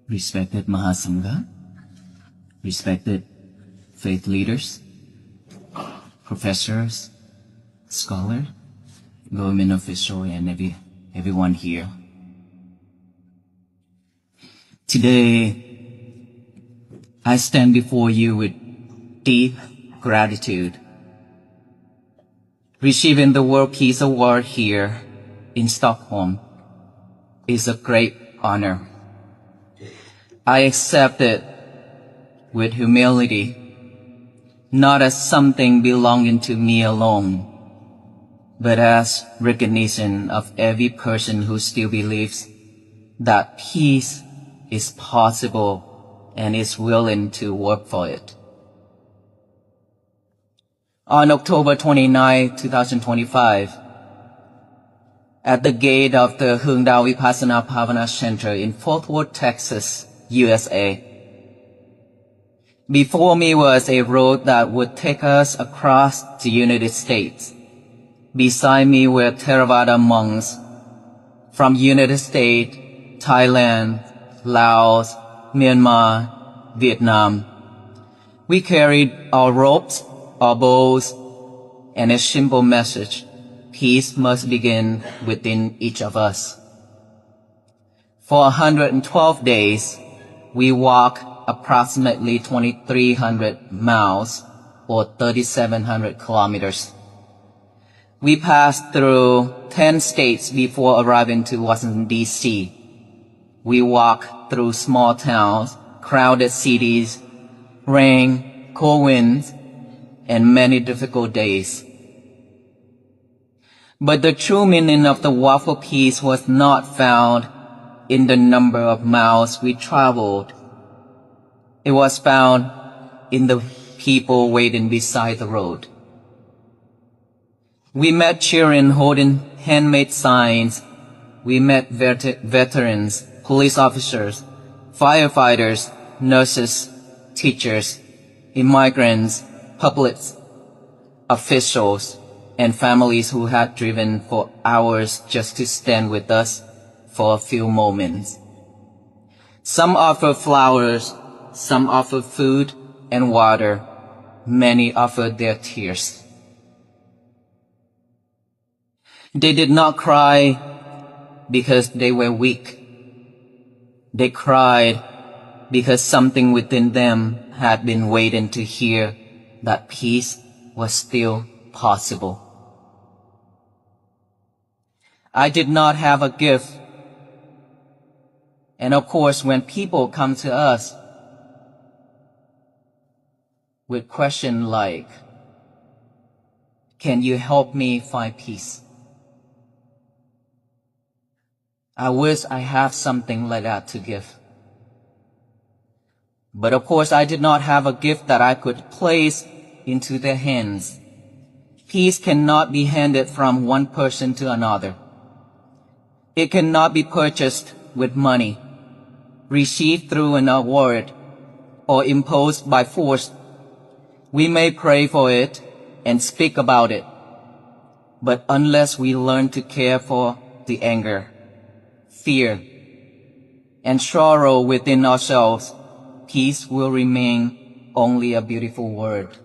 respected Mahasangha, respected faith leaders, professors, scholars, government officials, and everyone here. Today, I stand before you with deep gratitude. Receiving the World Peace Award here in Stockholm is a great honor. I accept it with humility, not as something belonging to me alone, but as recognition of every person who still believes that peace is possible and is willing to work for it. On October 29, 2025, at the gate of the Hungdao Vipassana Bhavana Center in Fort Worth, Texas, USA, before me was a road that would take us across the United States. Beside me were Theravada monks from United States, Thailand, Laos, Myanmar, Vietnam. We carried our ropes, our bows, and a simple message: peace must begin within each of us. For 112 days, we walked approximately 2,300 miles or 3,700 kilometers. We passed through 10 states before arriving to Washington, D.C. We walked through small towns, crowded cities, rain, cold winds, and many difficult days. But the true meaning of the walk for peace was not found in the number of miles we traveled. It was found in the people waiting beside the road. We met children holding handmade signs. We met veterans, police officers, firefighters, nurses, teachers, immigrants, public officials, and families who had driven for hours just to stand with us for a few moments. Some offered flowers, some offered food and water, many offered their tears. They did not cry because they were weak. They cried because something within them had been waiting to hear that peace was still possible. I did not have a gift. And of course, when people come to us with questions like, "Can you help me find peace?" I wish I have something like that to give. But of course, I did not have a gift that I could place into their hands. Peace cannot be handed from one person to another. It cannot be purchased with money, received through an award, or imposed by force. We may pray for it and speak about it, but unless we learn to care for the anger, fear, and sorrow within ourselves, peace will remain only a beautiful word.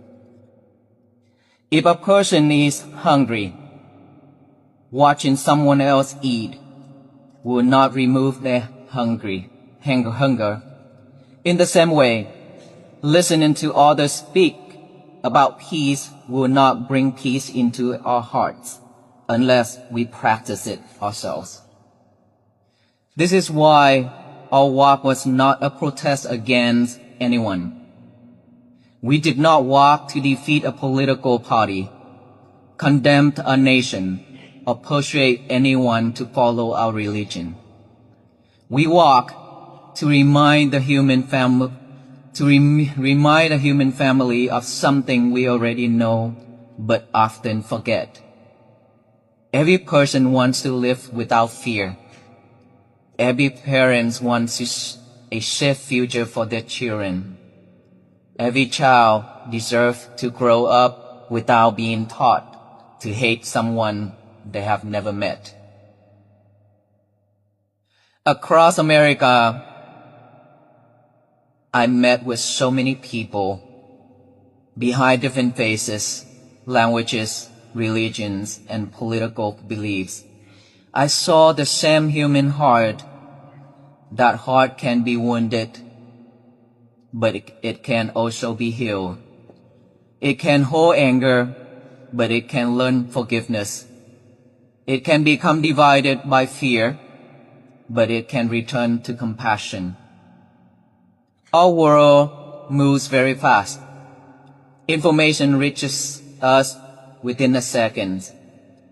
If a person is hungry, watching someone else eat will not remove their hunger. In the same way, listening to others speak about peace will not bring peace into our hearts unless we practice it ourselves. This is why our walk was not a protest against anyone. We did not walk to defeat a political party, condemn a nation, or persuade anyone to follow our religion. We walk to remind the human family of something we already know but often forget. Every person wants to live without fear. Every parent wants a safe future for their children. Every child deserves to grow up without being taught to hate someone they have never met. Across America, I met with so many people behind different faces, languages, religions, and political beliefs. I saw the same human heart. That heart can be wounded, but it can also be healed. It can hold anger, but it can learn forgiveness. It can become divided by fear, but it can return to compassion. Our world moves very fast. Information reaches us within a second,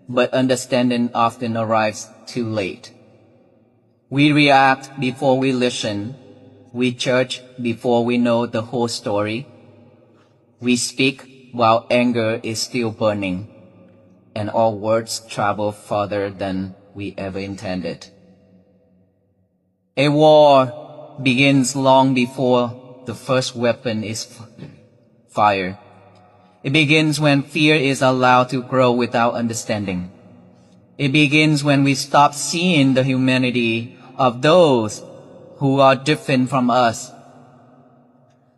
but understanding often arrives too late. We react before we listen. We judge before we know the whole story. We speak while anger is still burning, and our words travel farther than we ever intended. A war begins long before the first weapon is fired. It begins when fear is allowed to grow without understanding. It begins when we stop seeing the humanity of those who are different from us.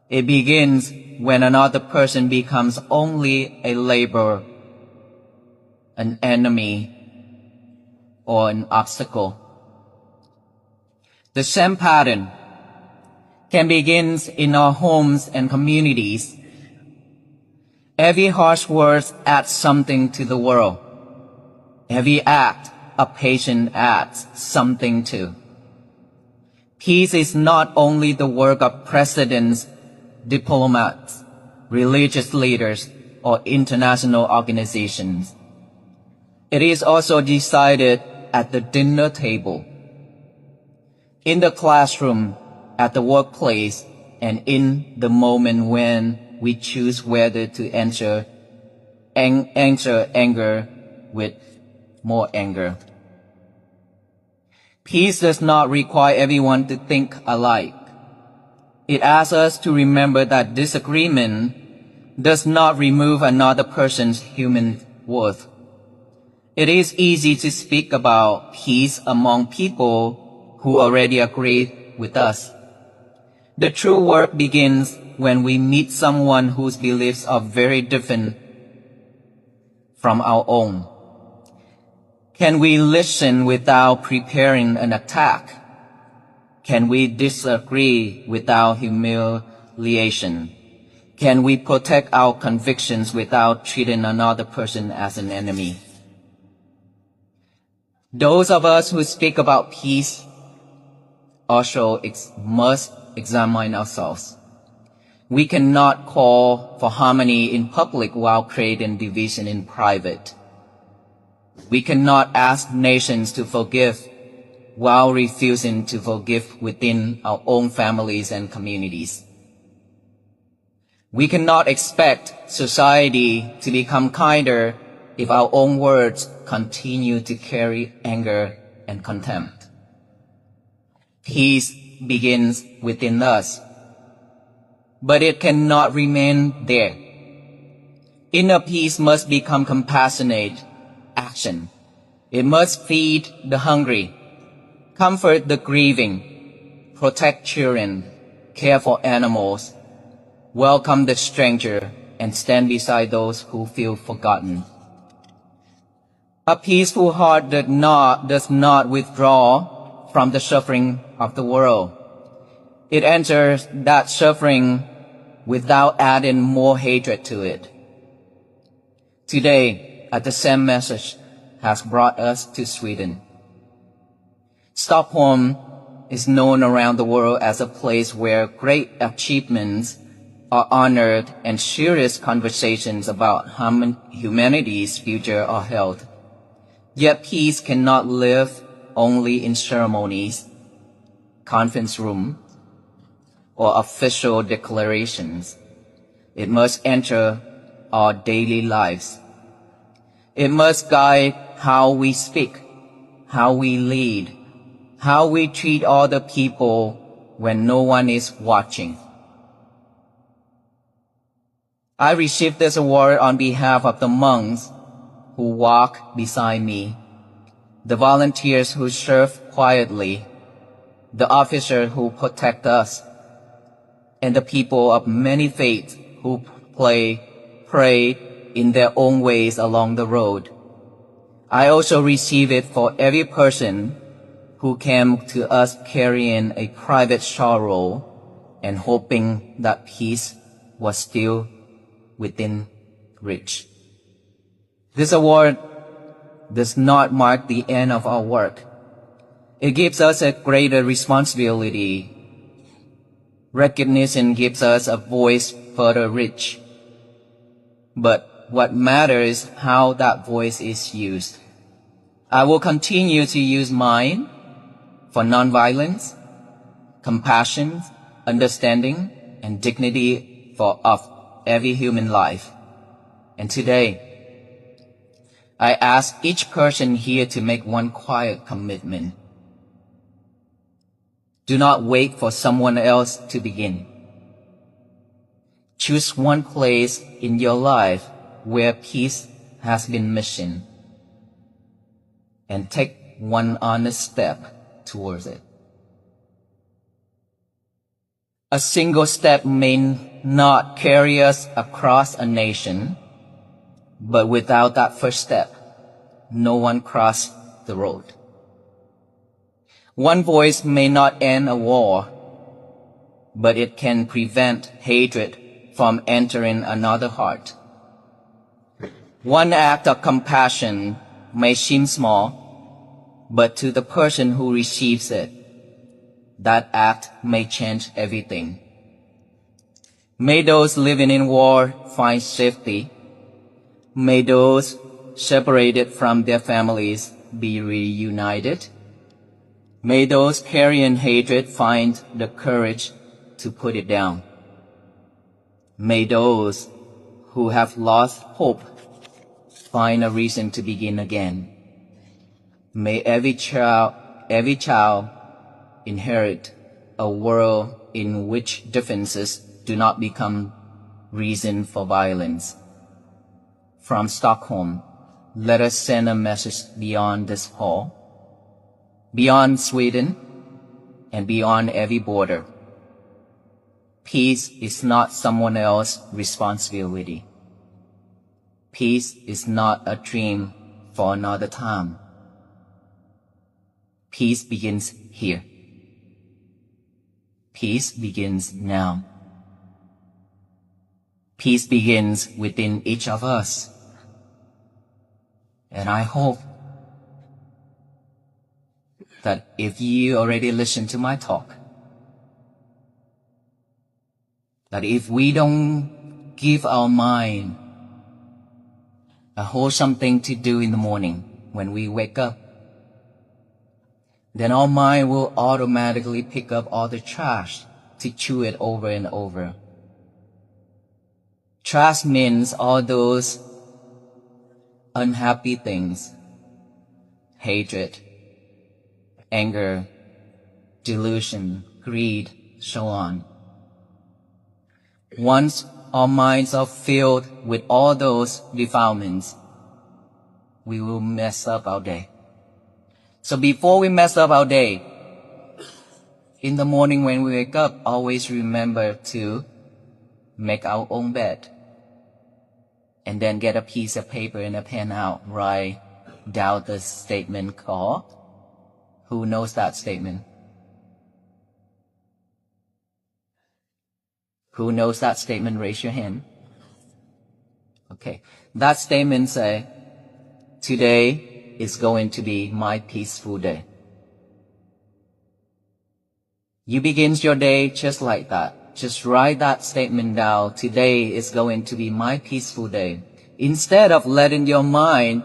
It begins when another person becomes only a labor, an enemy, or an obstacle. The same pattern can begin in our homes and communities. Every harsh word adds something to the world. Every act a patient adds something to. Peace is not only the work of presidents, diplomats, religious leaders, or international organizations. It is also decided at the dinner table, in the classroom, at the workplace, and in the moment when we choose whether to answer anger with more anger. Peace does not require everyone to think alike. It asks us to remember that disagreement does not remove another person's human worth. It is easy to speak about peace among people who already agree with us. The true work begins when we meet someone whose beliefs are very different from our own. Can we listen without preparing an attack? Can we disagree without humiliation? Can we protect our convictions without treating another person as an enemy? Those of us who speak about peace also must examine ourselves. We cannot call for harmony in public while creating division in private. We cannot ask nations to forgive while refusing to forgive within our own families and communities. We cannot expect society to become kinder if our own words continue to carry anger and contempt. Peace begins within us, but it cannot remain there. Inner peace must become compassionate action. It must feed the hungry, comfort the grieving, protect children, care for animals, welcome the stranger, and stand beside those who feel forgotten. A peaceful heart does not withdraw from the suffering of the world. It enters that suffering without adding more hatred to it. Today, the same message has brought us to Sweden. Stockholm is known around the world as a place where great achievements are honored and serious conversations about humanity's future are held. Yet peace cannot live only in ceremonies, conference rooms, or official declarations. It must enter our daily lives. It must guide how we speak, how we lead, how we treat other people when no one is watching. I received this award on behalf of the monks who walk beside me, the volunteers who serve quietly, the officers who protect us, and the people of many faiths who pray in their own ways along the road. I also receive it for every person who came to us carrying a private sorrow and hoping that peace was still within reach. This award does not mark the end of our work. It gives us a greater responsibility. Recognition gives us a voice further reach. But what matters is how that voice is used. I will continue to use mine for nonviolence, compassion, understanding, and dignity of every human life. And today, I ask each person here to make one quiet commitment. Do not wait for someone else to begin. Choose one place in your life where peace has been missing, and take one honest step towards it. A single step may not carry us across a nation, but without that first step, no one crossed the road. One voice may not end a war, but it can prevent hatred from entering another heart. One act of compassion may seem small, but to the person who receives it, that act may change everything. May those living in war find safety. May those separated from their families be reunited. May those carrying hatred find the courage to put it down. May those who have lost hope find a reason to begin again. May every child inherit a world in which differences do not become reason for violence. From Stockholm, let us send a message beyond this hall, beyond Sweden, and beyond every border. Peace is not someone else's responsibility. Peace is not a dream for another time. Peace begins here. Peace begins now. Peace begins within each of us. And I hope that if you already listened to my talk, that if we don't give our mind a wholesome thing to do in the morning when we wake up, then our mind will automatically pick up all the trash to chew it over and over. Trash means all those unhappy things, hatred, anger, delusion, greed, so on. Once our minds are filled with all those defilements, we will mess up our day. So before we mess up our day, in the morning when we wake up, always remember to make our own bed. And then get a piece of paper and a pen out, write down the statement called. Who knows that statement? Who knows that statement? Raise your hand. Okay. That statement says, today is going to be my peaceful day. You begin your day just like that. Just write that statement down. Today is going to be my peaceful day. Instead of letting your mind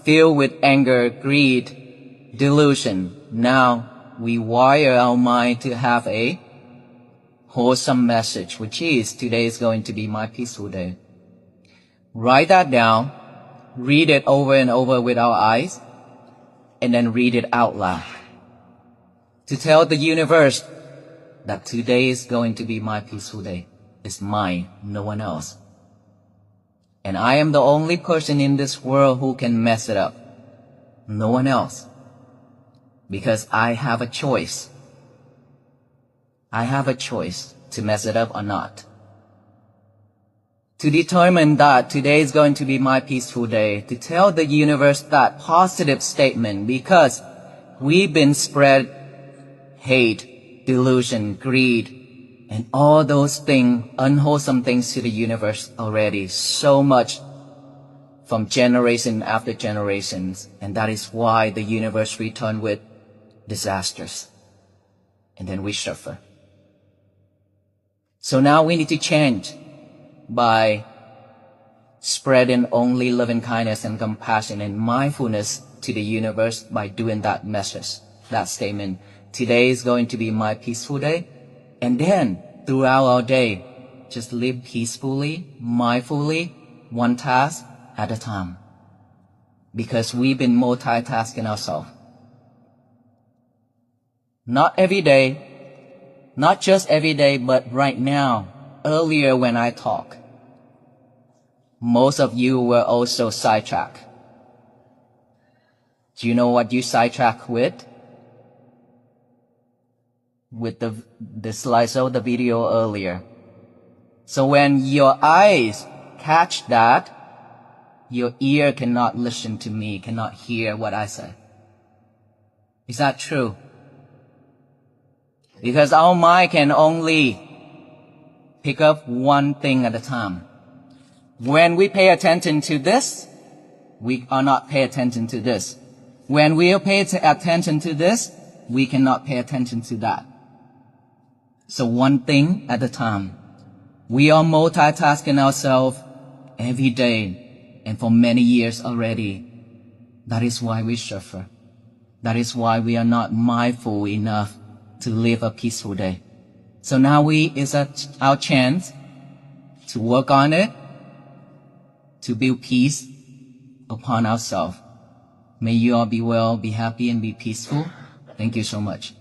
fill with anger, greed, delusion, now we wire our mind to have a wholesome message, which is today is going to be my peaceful day. Write that down, read it over and over with our eyes, and then read it out loud. To tell the universe that today is going to be my peaceful day. It's mine, no one else. And I am the only person in this world who can mess it up. No one else. Because I have a choice. I have a choice to mess it up or not. To determine that today is going to be my peaceful day, to tell the universe that positive statement, because we've been spread hate, delusion, greed, and all those things, unwholesome things to the universe already, so much from generation after generations, and that is why the universe returns with disasters, and then we suffer. So now we need to change by spreading only loving kindness and compassion and mindfulness to the universe by doing that message, that statement. Today is going to be my peaceful day. And then throughout our day, just live peacefully, mindfully, one task at a time. Because we've been multitasking ourselves. Not every day, not just every day, but right now, earlier when I talk, most of you were also sidetracked. Do you know what you sidetrack with? With the slideshow, the video earlier. So when your eyes catch that, your ear cannot listen to me, cannot hear what I say. Is that true? Because our mind can only pick up one thing at a time. When we pay attention to this, we are not pay attention to this. When we pay attention to this, we cannot pay attention to that. So one thing at a time. We are multitasking ourselves every day and for many years already. That is why we suffer. That is why we are not mindful enough to live a peaceful day. So now is our chance to work on it, to build peace upon ourselves. May you all be well, be happy, and be peaceful. Thank you so much.